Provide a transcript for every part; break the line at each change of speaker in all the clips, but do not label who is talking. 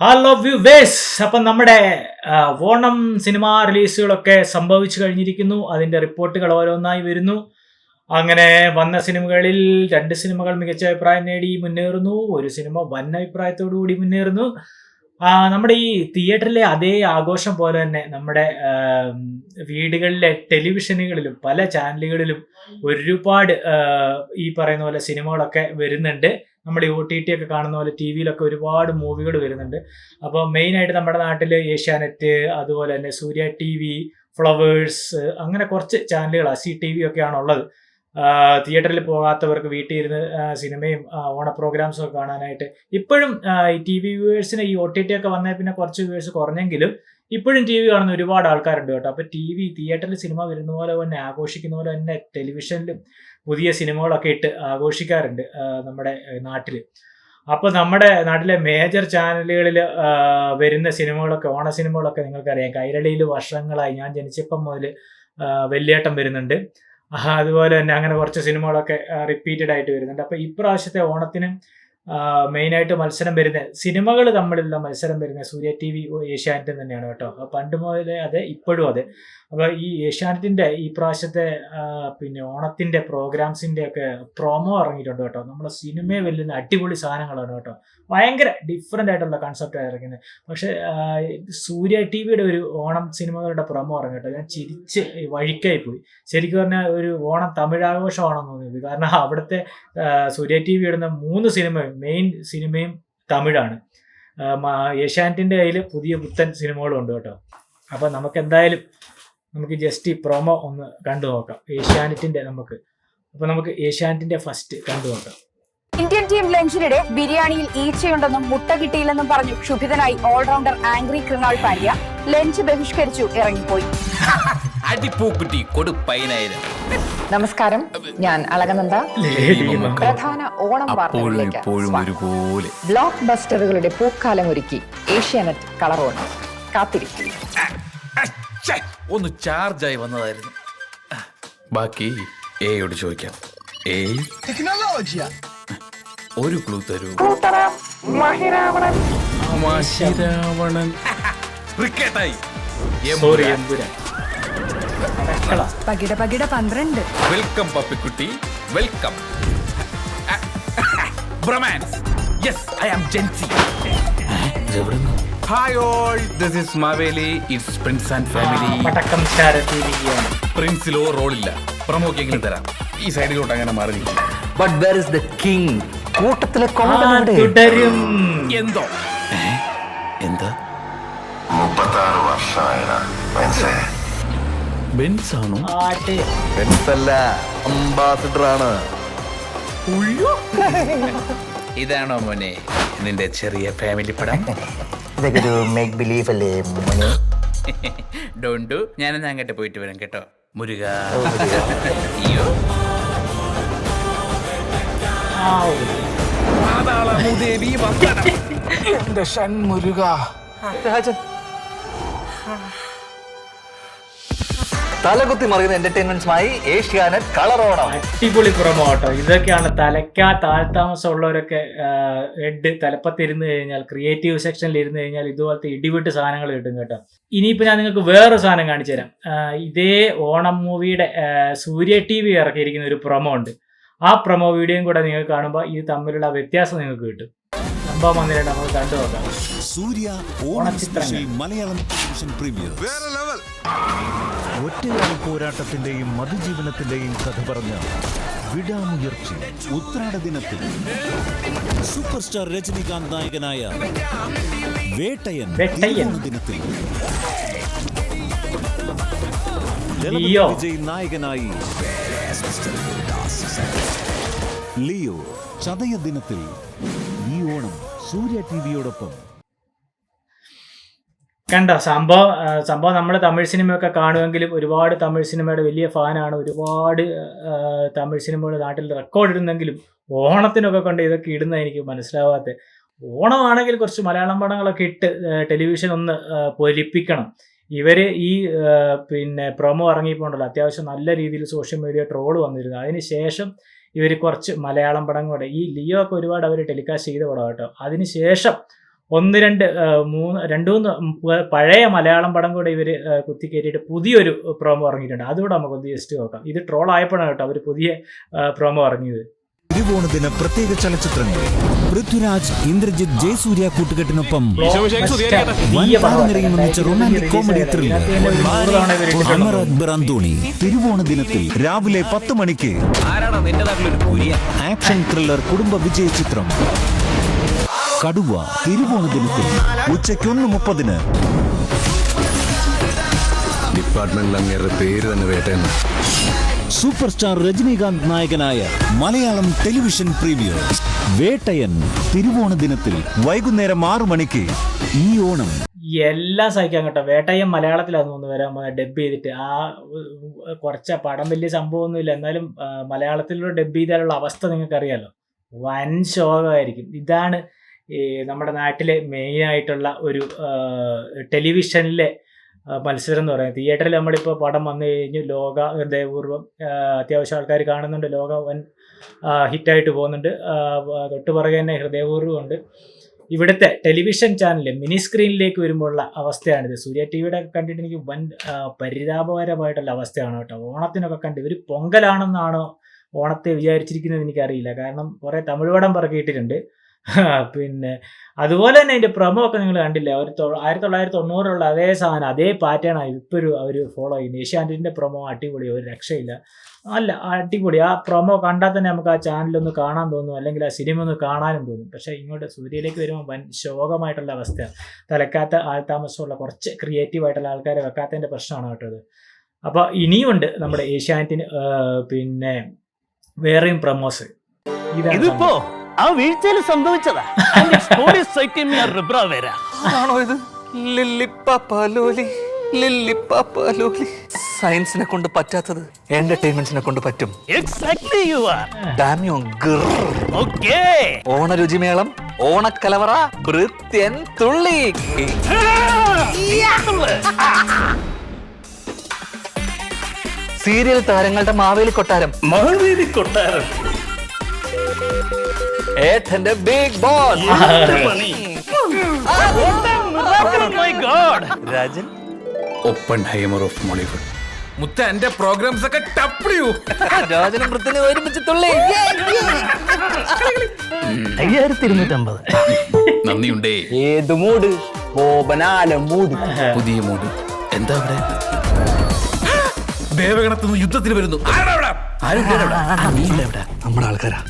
Hello viewers, അപ്പം നമ്മുടെ Onam cinema റിലീസുകളൊക്കെ സംഭവിച്ചു കഴിഞ്ഞിരിക്കുന്നു. അതിൻ്റെ റിപ്പോർട്ടുകൾ ഓരോന്നായി വരുന്നു. അങ്ങനെ വന്ന സിനിമകളിൽ 2 സിനിമകൾ മികച്ച അഭിപ്രായം നേടി മുന്നേറുന്നു. ഒരു സിനിമ വൻ അഭിപ്രായത്തോടു കൂടി മുന്നേറുന്നു. നമ്മുടെ ഈ തിയേറ്ററിലെ അതേ ആഘോഷം പോലെ തന്നെ നമ്മുടെ വീടുകളിലെ ടെലിവിഷനുകളിലും പല ചാനലുകളിലും ഒരുപാട് ഈ പറയുന്ന പോലെ സിനിമകളൊക്കെ വരുന്നുണ്ട്. നമ്മുടെ OTT ഒക്കെ കാണുന്ന പോലെ ടി വിയിലൊക്കെ ഒരുപാട് മൂവികൾ വരുന്നുണ്ട്. അപ്പോൾ മെയിനായിട്ട് നമ്മുടെ നാട്ടിൽ ഏഷ്യാനെറ്റ്, അതുപോലെ തന്നെ സൂര്യ TV, ഫ്ലവേഴ്സ്, അങ്ങനെ കുറച്ച് ചാനലുകൾ, അസി TV ഒക്കെയാണ് ഉള്ളത്. തിയേറ്ററിൽ പോകാത്തവർക്ക് വീട്ടിൽ ഇരുന്ന് സിനിമയും ഓണ പ്രോഗ്രാംസും ഒക്കെ കാണാനായിട്ട് ഇപ്പോഴും ഈ TV വ്യൂവേഴ്സിന് ഈ OTT ഒക്കെ വന്നേ പിന്നെ കുറച്ച് വ്യൂവേഴ്സ് കുറഞ്ഞെങ്കിലും ഇപ്പോഴും TV കാണുന്ന ഒരുപാട് ആൾക്കാരുണ്ട് കേട്ടോ. അപ്പോൾ തിയേറ്ററിൽ സിനിമ വരുന്ന പോലെ തന്നെ ആഘോഷിക്കുന്ന പോലെ തന്നെ ടെലിവിഷനിലും പുതിയ സിനിമകളൊക്കെ ഇട്ട് ആഘോഷിക്കാറുണ്ട് നമ്മുടെ നാട്ടിൽ. അപ്പോൾ നമ്മുടെ നാട്ടിലെ മേജർ ചാനലുകളിൽ വരുന്ന സിനിമകളൊക്കെ, ഓണ സിനിമകളൊക്കെ നിങ്ങൾക്കറിയാം. കൈരളിയിൽ വർഷങ്ങളായി, ഞാൻ ജനിച്ചപ്പം മുതൽ വലിയേട്ടൻ വരുന്നുണ്ട്. അതുപോലെ തന്നെ അങ്ങനെ കുറച്ച് സിനിമകളൊക്കെ റിപ്പീറ്റഡ് ആയിട്ട് വരുന്നുണ്ട്. അപ്പോൾ ഇപ്രാവശ്യത്തെ ഓണത്തിന് മെയിനായിട്ട് മത്സരം വരുന്ന സിനിമകൾ തമ്മിലുള്ള മത്സരം വരുന്ന സൂര്യ TV, ഏഷ്യാനെറ്റ് തന്നെയാണ് കേട്ടോ. പണ്ട് മുതലേ അതെ, ഇപ്പോഴും അതെ. അപ്പോൾ ഈ ഏഷ്യാനെറ്റിൻ്റെ ഈ പ്രാവശ്യത്തെ പിന്നെ ഓണത്തിൻ്റെ പ്രോഗ്രാംസിൻ്റെ ഒക്കെ പ്രൊമോ ഇറങ്ങിയിട്ടുണ്ട് കേട്ടോ. നമ്മുടെ സിനിമയെ വെല്ലുന്ന അടിപൊളി സാധനങ്ങളാണ് കേട്ടോ. ഭയങ്കര ഡിഫറെൻ്റ് ആയിട്ടുള്ള കൺസെപ്റ്റാണ് ഇറങ്ങുന്നത്. പക്ഷേ സൂര്യ TVയുടെ ഒരു ഓണം സിനിമകളുടെ പ്രൊമോ ഇറങ്ങി കേട്ടോ. ഞാൻ ചിരിച്ച് വഴിക്കായി പോയി. ശരിക്കും പറഞ്ഞാൽ ഒരു ഓണം തമിഴാഘോഷമാണെന്ന് തോന്നിയത്. കാരണം അവിടുത്തെ സൂര്യ TV ഇടുന്ന 3 സിനിമയും, മെയിൻ സിനിമയും തമിഴാണ്. ഏഷ്യാനെറ്റിൻ്റെ കയ്യിൽ പുതിയ പുത്തൻ സിനിമകളും ഉണ്ട് കേട്ടോ. അപ്പോൾ നമുക്ക് ജസ്റ്റ് ഈ പ്രൊമോ ഒന്ന് കണ്ടു നോക്കാം ഏഷ്യാനെറ്റിൻ്റെ. നമുക്ക് ഏഷ്യാനെറ്റിൻ്റെ ഫസ്റ്റ് കണ്ടു നോക്കാം.
ഇന്ത്യൻ ടീം ലഞ്ചിനിടെ ബിരിയാണിയിൽ ഈച്ചയുണ്ടെന്നും മുട്ട കിട്ടിയില്ലെന്നും പറഞ്ഞു ക്ഷുഭിതനായി allrounder angry Krunal Pandya lunch ബഹിഷ്കരിച്ചു ഇറങ്ങിപ്പോയി.
നമസ്കാരം, ഞാൻ അളകനന്ദ. പ്രധാന ഓണം വാർത്തകളിലേക്ക്. ബ്ലോക്ക് ബസ്റ്ററുകളുടെ പൂക്കാലം ഒരുക്കി ഏഷ്യാനെറ്റ് കളർ ഓണം. കാത്തിരിക്കും.
ഒന്ന് ചാർജായി വന്നതായിരുന്നു. ബാക്കി എയോട് ചോദിക്കാം. ഒരു ക്ലൂ തരൂ. മഹിരാവണൻ.
പകിട 12.
വെൽക്കം പപ്പിക്കുട്ടി, welcome. Bromance. Yes, I am ജെൻസി. Hi all, this is Maveli. Its prince and family. പ്രിൻസിലോ റോളില്ല, പ്രമോക്കെങ്കിലും തരാം. ഈ സൈഡിലോട്ട് അങ്ങനെ മാറി.
But where is the king? കൂട്ടത്തിലെ
എന്തോ എന്താ
36 വർഷമായതാ.
ബെൻസാണോ?
ബെൻസല്ല, അംബാസിഡർ ആണ്.
ഇതാണോ മോനെ നിന്റെ ചെറിയ ഫാമിലി പടം?
ഇതൊക്കെ ഒരു മേക്ക് ബിലീഫ് അല്ലേ മോനെ?
ഡോണ്ടു, ഞാനെന്നാ അങ്ങോട്ട് പോയിട്ട് വരാം കേട്ടോ. മുരുക. അയ്യോ,
എന്റെ ഷൺമുരുക. തലകുത്തി മറിയുന്ന എന്റർടൈൻമെന്റ്സുമായി ഏഷ്യാനെറ്റ് കളർ ഓണം.
അടിപൊളി പ്രൊമോ കേട്ടോ. ഇതൊക്കെയാണ് തലയ്ക്കാ താഴ്ത്താമസം ഉള്ളവരൊക്കെ തലപ്പത്തിരുന്ന് കഴിഞ്ഞാൽ, ക്രിയേറ്റീവ് സെക്ഷനിൽ ഇരുന്ന് കഴിഞ്ഞാൽ ഇതുപോലത്തെ ഇടിവിട്ട് സാധനങ്ങൾ കിട്ടും കേട്ടോ. ഇനിയിപ്പോൾ ഞാൻ നിങ്ങൾക്ക് വേറൊരു സാധനം കാണിച്ചു തരാം. ഇതേ ഓണം മൂവിയുടെ സൂര്യ TV ഇറക്കിയിരിക്കുന്ന ഒരു പ്രൊമോ ഉണ്ട്. ആ പ്രൊമോ വീഡിയോയും കൂടെ നിങ്ങൾക്ക് കാണുമ്പോൾ ഇത് തമ്മിലുള്ള വ്യത്യാസം നിങ്ങൾക്ക് കിട്ടും. സംഭവം വന്നിട്ട് നമുക്ക് കണ്ടു നോക്കാം.
സൂര്യ ഓണചിത്രങ്ങൾ മലയാളം ടെലിവിഷൻ പ്രീമിയർ. ഒറ്റയാൾ പോരാട്ടത്തിന്റെയും മധുജീവനത്തിന്റെയും കഥ പറഞ്ഞ വിടാമുയർച്ചി. ഉത്രാട ദിനത്തിൽ സൂപ്പർ സ്റ്റാർ രജനികാന്ത് നായകനായ വേട്ടയൻ. ദിനത്തിൽ വിജയ് നായകനായി ലിയോ. ചതയ ദിനത്തിൽ ഈ ഓണം സൂര്യ TVയോടൊപ്പം.
കണ്ടോ സംഭവം നമ്മൾ തമിഴ് സിനിമയൊക്കെ കാണുമെങ്കിലും ഒരുപാട് തമിഴ് സിനിമയുടെ വലിയ ഫാനാണ്. ഒരുപാട് തമിഴ് സിനിമകൾ നാട്ടിൽ റെക്കോർഡ് ഇടുന്നെങ്കിലും ഓണത്തിനൊക്കെ കൊണ്ട് ഇതൊക്കെ ഇടുന്നത് എനിക്ക് മനസ്സിലാവാത്ത. ഓണമാണെങ്കിൽ കുറച്ച് മലയാളം പടങ്ങളൊക്കെ ഇട്ട് ടെലിവിഷൻ ഒന്ന് പൊലിപ്പിക്കണം. ഇവർ ഈ പിന്നെ പ്രൊമോ ഇറങ്ങിയിട്ടുണ്ടല്ലോ, അത്യാവശ്യം നല്ല രീതിയിൽ സോഷ്യൽ മീഡിയ ട്രോള് വന്നിരുന്നു. അതിന് ശേഷം ഇവർ കുറച്ച് മലയാളം പടങ്ങളുടെ, ഈ ലിയോ ഒക്കെ ഒരുപാട് അവർ ടെലികാസ്റ്റ് ചെയ്ത പടം കേട്ടോ. അതിന് ശേഷം രണ്ട് മൂന്ന് പഴയ മലയാളം പടം കൂടെ ഇവർ കുത്തിക്കയറ്റിയിട്ട് പുതിയൊരു പ്രോമോ ഇറങ്ങിയിട്ടുണ്ട്. അതുകൂടെ നമുക്കൊന്ന് ജസ്റ്റ് നോക്കാം. ഇത് ട്രോൾ ആയപ്പോഴാണ് കേട്ടോ അവർ പുതിയ പ്രോമോ ഇറങ്ങിയത്.
തിരുവോണദിന പ്രത്യേക ചലച്ചിത്രങ്ങൾ പൃഥ്വിരാജ്, ഇന്ദ്രജിത്ത്, ജയസൂര്യ കൂട്ടുകെട്ടിനൊപ്പം romantic comedy thriller Amar Akbar Anthony. തിരുവോണ ദിനത്തിൽ രാവിലെ 10 മണിക്ക് ആക്ഷൻ ത്രില്ലർ കുടുംബ വിജയ ചിത്രം കടുവ. തിരുവോണ ദിനത്തിൽ ഉച്ചയ്ക്ക് 1:30.
ഡിപ്പാർട്ട്മെന്റിൽ അങ്ങേരുടെ പേര് തന്നെ വേട്ടയെന്ന്.
സൂപ്പർ സ്റ്റാർ രജനീകാന്ത് നായകനായ മലയാളം ടെലിവിഷൻ പ്രീമിയർ വേട്ടയൻ. തിരുവോണ ദിനത്തിൽ വൈകുന്നേരം 6 മണിക്ക്. ഈ ഓണം
എല്ലാം സഹിക്കാൻ കേട്ടോ. വേട്ടയം മലയാളത്തിലാന്ന് തോന്നുന്നു വരാൻ ഡബ് ചെയ്തിട്ട്. കുറച്ച് പടം വലിയ സംഭവമൊന്നുമില്ല, എന്നാലും മലയാളത്തിലൂടെ ഡബ് ചെയ്താലുള്ള അവസ്ഥ നിങ്ങൾക്കറിയാലോ, വൻ ശോകമായിരിക്കും. ഇതാണ് നമ്മുടെ നാട്ടിലെ മെയിനായിട്ടുള്ള ഒരു ടെലിവിഷനിലെ മത്സരം എന്ന് പറയുന്നത്. തിയേറ്ററിൽ നമ്മളിപ്പോൾ പടം വന്നു കഴിഞ്ഞു, ലോക ഹൃദയപൂർവ്വം അത്യാവശ്യം ആൾക്കാർ കാണുന്നുണ്ട്, ലോക വൻ ഹിറ്റായിട്ട് പോകുന്നുണ്ട്. തൊട്ട് പുറകെ തന്നെ ഹൃദയപൂർവ്വം ഉണ്ട്. ഇവിടുത്തെ ടെലിവിഷൻ ചാനലിൽ മിനി സ്ക്രീനിലേക്ക് വരുമ്പോഴുള്ള അവസ്ഥയാണിത്. സൂര്യ ടി വിയുടെ കണ്ടിട്ട് എനിക്ക് വൻ പരിതാപകരമായിട്ടുള്ള അവസ്ഥയാണ് കേട്ടോ. ഓണത്തിനൊക്കെ കണ്ട് ഇവർ പൊങ്കലാണെന്നാണോ ഓണത്തെ വിചാരിച്ചിരിക്കുന്നത് എനിക്കറിയില്ല. കാരണം കുറേ തമിഴ് പടം പറക്കിയിട്ടിട്ടുണ്ട്. പിന്നെ അതുപോലെ തന്നെ അതിൻ്റെ പ്രൊമോ ഒക്കെ നിങ്ങൾ കണ്ടില്ലേ, 1990 അതേ സാധനം, അതേ പാറ്റേണാണ് ഇപ്പോഴും അവർ ഫോളോ ചെയ്യുന്നത്. ഏഷ്യാനെറ്റിൻ്റെ പ്രൊമോ അടിപൊളി, ഒരു രക്ഷയില്ല, അല്ല അടിപൊളി. ആ പ്രൊമോ കണ്ടാൽ തന്നെ നമുക്ക് ആ ചാനലൊന്ന് കാണാൻ തോന്നും, അല്ലെങ്കിൽ ആ സിനിമ ഒന്ന് കാണാനും തോന്നും. പക്ഷേ ഇങ്ങോട്ട് സൂര്യയിലേക്ക് വരുമ്പോൾ വൻ ശോകമായിട്ടുള്ള അവസ്ഥയാണ്. തലക്കാത്ത ആൾതാമസമുള്ള കുറച്ച് ക്രിയേറ്റീവായിട്ടുള്ള ആൾക്കാരെ വെക്കാത്തതിൻ്റെ പ്രശ്നമാണ് കേട്ടത്. അപ്പോൾ ഇനിയുണ്ട് നമ്മുടെ ഏഷ്യാനെറ്റിന് പിന്നെ വേറെയും പ്രൊമോസ്.
ഇതിപ്പോ ആ വീഴ്ചയിൽ സംഭവിച്ചതാ.
ആണോ ഇത്? സയൻസിനെ കൊണ്ട് പറ്റാത്തത് എന്റർടൈൻമെന്റ്സിനെ കൊണ്ട് പറ്റും. ഓണരുചിമേളം, ഓണക്കലവറ, ഭൃത്യൻ തുള്ളി. സീരിയൽ താരങ്ങളുടെ മാവേലി കൊട്ടാരം, ഏട്ടന്റെ big boss, Rajan
Oppenheimer of Mollywood. മുത്ത എന്റെ പ്രോഗ്രാംസ് ഒക്കെ ടപ്പ്യൂ.
രാജനും വൃത്തിനെ ഒരുമിച്ച് തുള്ളി.
5250.
നന്ദിയുണ്ടേ.
ഏത് മൂഡ്? ബോബനാല മൂഡ്.
പുതിയ മൂഡ്. എന്താ അവിടെ? ദേവഗണത്തുനിന്ന് യുദ്ധത്തിന് വരുന്നു.
നമ്മുടെ ആൾക്കാരാ.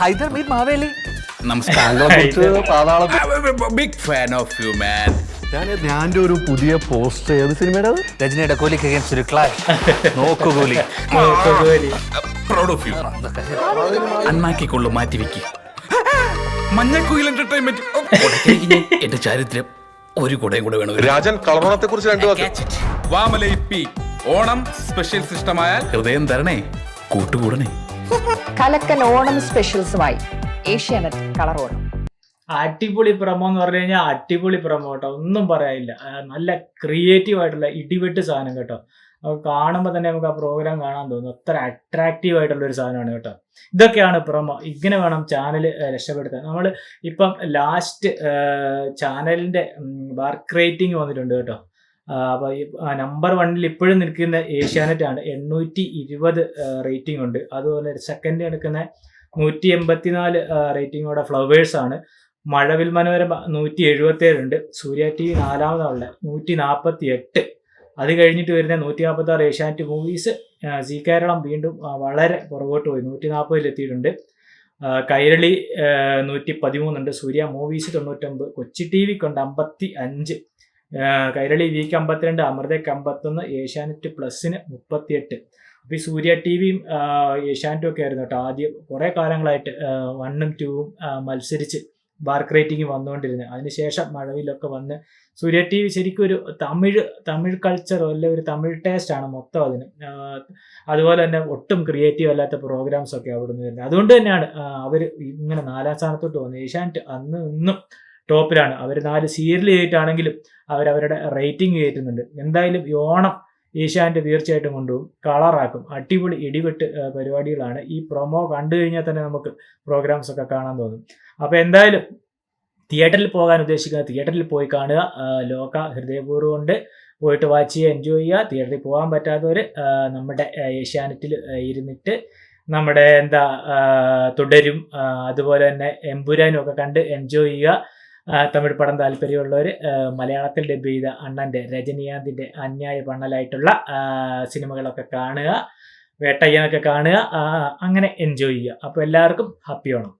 ഹൈദർ മീറ്റ് മാവേലി.
നമസ്കാരം. Big fan of you man.
ഞാൻ ഒരു പുതിയ പോസ്റ്റർ ഏത് സിനിമയുടെ?
രജനിയുടെ കോലിക്ക് അഗൈൻസ്റ്റ് ഒരു ക്ലാഷ്. നോക്കുകൂലി.
Proud of you. അണ്ണാക്കിക്കൊള്ളു മാറ്റിവെക്ക്. മഞ്ഞക്കുയിൽ എന്റർടൈൻമെന്റ്. എന്റെ ചാരിത്രം ഒരു കുടയും കൂടെ വേണം.
രാജൻ, കളറോണത്തെ കുറിച്ച് 2 വാക്ക്.
ഓണം സ്പെഷ്യൽ സിസ്റ്റമായാൽ ഹൃദയം തരണേ, കൂട്ടുകൂടണേ.
കലക്കൻ ഓണം സ്പെഷ്യൽസുമായി ഏഷ്യാനെറ്റ് കളർ ഓണം.
അടിപൊളി പ്രൊമോ എന്ന് പറഞ്ഞു കഴിഞ്ഞാൽ അടിപൊളി പ്രൊമോ കേട്ടോ, ഒന്നും പറയാനില്ല. നല്ല ക്രിയേറ്റീവ് ആയിട്ടുള്ള ഇടിവെട്ട് സാധനം കേട്ടോ. കാണുമ്പോൾ തന്നെ നമുക്ക് ആ പ്രോഗ്രാം കാണാൻ തോന്നും. അത്ര അട്രാക്റ്റീവ് ആയിട്ടുള്ള ഒരു സാധനമാണ് കേട്ടോ. ഇതൊക്കെയാണ് പ്രൊമോ. ഇങ്ങനെ വേണം ചാനൽ രക്ഷപ്പെടുത്താൻ. നമ്മൾ ഇപ്പം ലാസ്റ്റ് ചാനലിൻ്റെ വർക്ക് റേറ്റിംഗ് വന്നിട്ടുണ്ട് കേട്ടോ. അപ്പോൾ നമ്പർ 1 ഇപ്പോഴും നിൽക്കുന്ന ഏഷ്യാനെറ്റ് ആണ്. 820 റേറ്റിംഗ് ഉണ്ട്. അതുപോലെ സെക്കൻഡ് എടുക്കുന്ന 184 റേറ്റിങ്ങോടെ ഫ്ലവേഴ്സ് ആണ്. മഴവിൽ മനോരമ 177 ഉണ്ട്. സൂര്യ ടി വി 4-ാമതാണുള്ളത് 148. അത് കഴിഞ്ഞിട്ട് വരുന്ന 146 ഏഷ്യാനെറ്റ് മൂവീസ്. സി കേരളം വീണ്ടും വളരെ പുറകോട്ട് പോയി, 140 എത്തിയിട്ടുണ്ട്. കൈരളി 113 ഉണ്ട്. സൂര്യ മൂവീസ് 99. കൊച്ചി ടി വിക്കുണ്ട് 55. കൈരളി വിക്ക് 52, അമൃതയ്ക്ക് 51, ഏഷ്യാനെറ്റ് പ്ലസിന് 38. അപ്പോൾ ഈ സൂര്യ ടി വിയും ഏഷ്യാനെറ്റും ഒക്കെ ആയിരുന്നു കേട്ടോ ആദ്യം കുറേ കാലങ്ങളായിട്ട് 1ഉം 2ഉം മത്സരിച്ച് വർക്ക് റേറ്റിംഗ് വന്നുകൊണ്ടിരുന്നത്. അതിനുശേഷം മഴവിലൊക്കെ വന്ന് സൂര്യ ടി വി ശരിക്കും ഒരു തമിഴ് കൾച്ചറോ അല്ലെ ഒരു തമിഴ് ടേസ്റ്റാണ് മൊത്തം അതിന്. അതുപോലെ തന്നെ ഒട്ടും ക്രിയേറ്റീവ് അല്ലാത്ത പ്രോഗ്രാംസൊക്കെ അവിടെ നിന്ന് വരുന്നത്. അതുകൊണ്ട് തന്നെയാണ് അവർ ഇങ്ങനെ 4ാം സ്ഥാനത്തോട്ട് വന്നത്. ഏഷ്യാനെറ്റ് അന്ന് ഇന്നും ടോപ്പിലാണ്. അവർ 4 സീരിയൽ ചെയ്തിട്ടാണെങ്കിലും അവരവരുടെ റേറ്റിംഗ് കയറ്റുന്നുണ്ട്. എന്തായാലും ഈ ഓണം ഏഷ്യാനെറ്റ് തീർച്ചയായിട്ടും കൊണ്ടുപോകും, കളറാക്കും. അടിപൊളി ഇടിവെട്ട് പരിപാടികളാണ്. ഈ പ്രൊമോ കണ്ടു കഴിഞ്ഞാൽ തന്നെ നമുക്ക് പ്രോഗ്രാംസ് ഒക്കെ കാണാൻ തോന്നും. അപ്പോൾ എന്തായാലും തിയേറ്ററിൽ പോകാൻ ഉദ്ദേശിക്കുന്നത് തിയേറ്ററിൽ പോയി കാണുക. ലോക ഹൃദയപൂർവ്വം കൊണ്ട് പോയിട്ട് വാച്ച് ചെയ്യുക, എൻജോയ് ചെയ്യുക. തിയേറ്ററിൽ പോകാൻ പറ്റാത്തവർ നമ്മുടെ ഏഷ്യാനെറ്റിൽ ഇരുന്നിട്ട് നമ്മുടെ തുടരും, അതുപോലെ തന്നെ എമ്പുരാനും ഒക്കെ കണ്ട് എൻജോയ് ചെയ്യുക. തമിഴ് പടം താല്പര്യമുള്ളവർ മലയാളത്തിൽ ഡബ് ചെയ്ത അണ്ണൻ്റെ രജനീകാന്തിൻ്റെ അന്യായ പണ്ണലായിട്ടുള്ള സിനിമകളൊക്കെ കാണുക, വേട്ടയ്യനൊക്കെ കാണുക, അങ്ങനെ എൻജോയ് ചെയ്യുക. അപ്പോൾ എല്ലാവർക്കും ഹാപ്പി ഓണം.